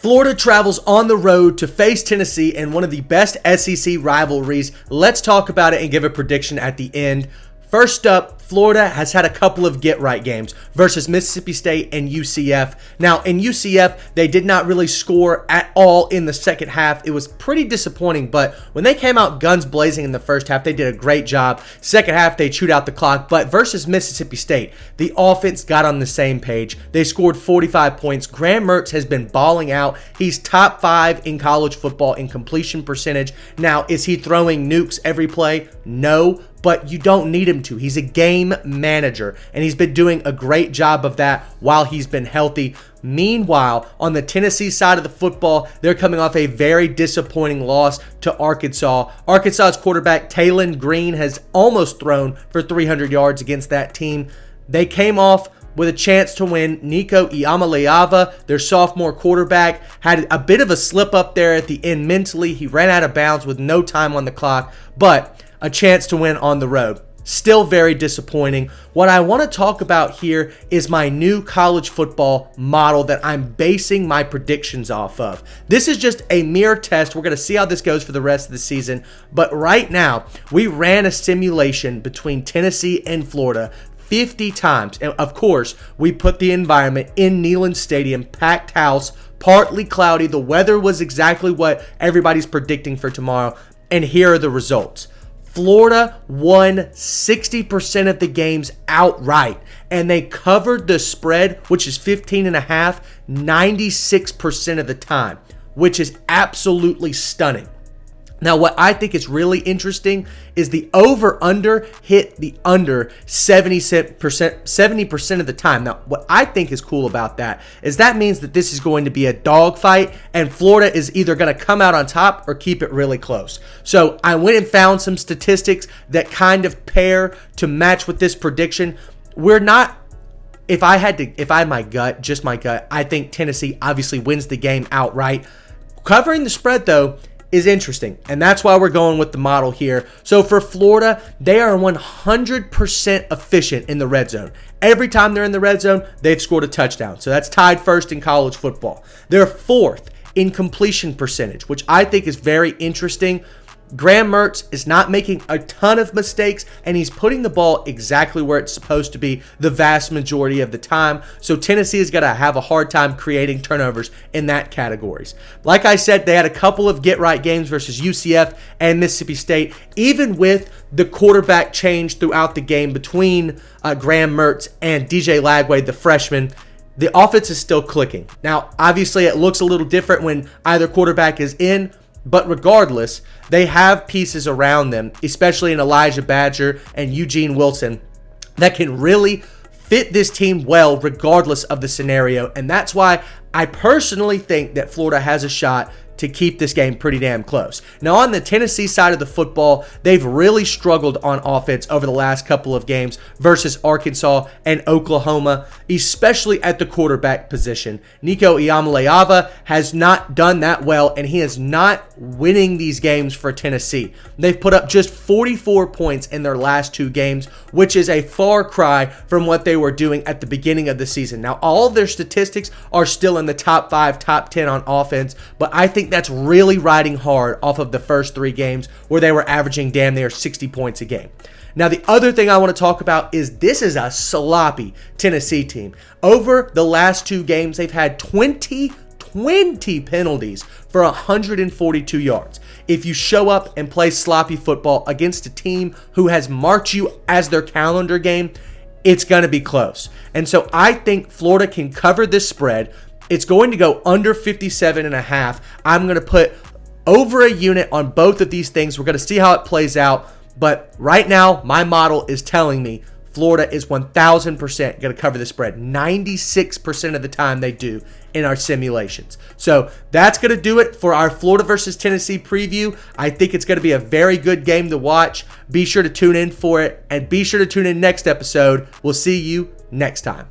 Florida travels on the road to face Tennessee in one of the best SEC rivalries. Let's talk about it and give a prediction at the end. First up, Florida has had a couple of get-right games versus Mississippi State and UCF. Now, in UCF, they did not really score at all in the second half. It was pretty disappointing, but when they came out guns blazing in the first half, they did a great job. Second half, they chewed out the clock, but versus Mississippi State, the offense got on the same page. They scored 45 points. Graham Mertz has been balling out. He's top 5 in college football in completion percentage. Now, is he throwing nukes every play? No. But you don't need him to. He's a game manager, and he's been doing a great job of that while he's been healthy. Meanwhile, on the Tennessee side of the football, they're coming off a very disappointing loss to Arkansas. Arkansas's quarterback, Neyland Green, has almost thrown for 300 yards against that team. They came off with a chance to win. Nico Iamaleava, their sophomore quarterback, had a bit of a slip up there at the end mentally. He ran out of bounds with no time on the clock, but a chance to win on the road. Still very disappointing. What I want to talk about here is my new college football model that I'm basing my predictions off of. This is just a mere test. We're going to see how this goes for the rest of the season. But right now, we ran a simulation between Tennessee and Florida 50 times. And of course, we put the environment in Neyland Stadium, packed house, partly cloudy. The weather was exactly what everybody's predicting for tomorrow. And here are the results. Florida won 60% of the games outright, and they covered the spread, which is 15.5, 96% of the time, which is absolutely stunning. Now, what I think is really interesting is the over-under hit the under 70% of the time. Now, what I think is cool about that is that means that this is going to be a dogfight, and Florida is either going to come out on top or keep it really close. So I went and found some statistics that kind of pair to match with this prediction. We're not. If I had my gut, just my gut, I think Tennessee obviously wins the game outright. Covering the spread, though, is interesting, and that's why we're going with the model here. So for Florida, they are 100% efficient in the red zone. Every time they're in the red zone, they've scored a touchdown. So that's tied first in college football. They're fourth in completion percentage, which I think is very interesting. Graham Mertz is not making a ton of mistakes, and he's putting the ball exactly where it's supposed to be the vast majority of the time. So Tennessee is going to have a hard time creating turnovers in that categories. Like I said, they had a couple of get-right games versus UCF and Mississippi State. Even with the quarterback change throughout the game between Graham Mertz and DJ Lagway, the freshman, the offense is still clicking. Now, obviously, it looks a little different when either quarterback is in, but regardless, they have pieces around them, especially in Elijah Badger and Eugene Wilson, that can really fit this team well regardless of the scenario. And that's why I personally think that Florida has a shot to keep this game pretty damn close. Now, on the Tennessee side of the football, they've really struggled on offense over the last couple of games versus Arkansas and Oklahoma, especially at the quarterback position. Nico Iamaleava has not done that well, and he is not winning these games for Tennessee. They've put up just 44 points in their last 2 games, which is a far cry from what they were doing at the beginning of the season. Now, all of their statistics are still in the top 5, top 10 on offense, but I think that's really riding hard off of the first 3 games where they were averaging damn near 60 points a game. Now, the other thing I want to talk about is this is a sloppy Tennessee team. Over the last 2 games, they've had 20 penalties for 142 yards. If you show up and play sloppy football against a team who has marked you as their calendar game, it's going to be close. And so I think Florida can cover this spread. It's going to go under 57.5. I'm going to put over a unit on both of these things. We're going to see how it plays out. But right now, my model is telling me Florida is 1,000% going to cover the spread. 96% of the time they do in our simulations. So that's going to do it for our Florida versus Tennessee preview. I think it's going to be a very good game to watch. Be sure to tune in for it, and be sure to tune in next episode. We'll see you next time.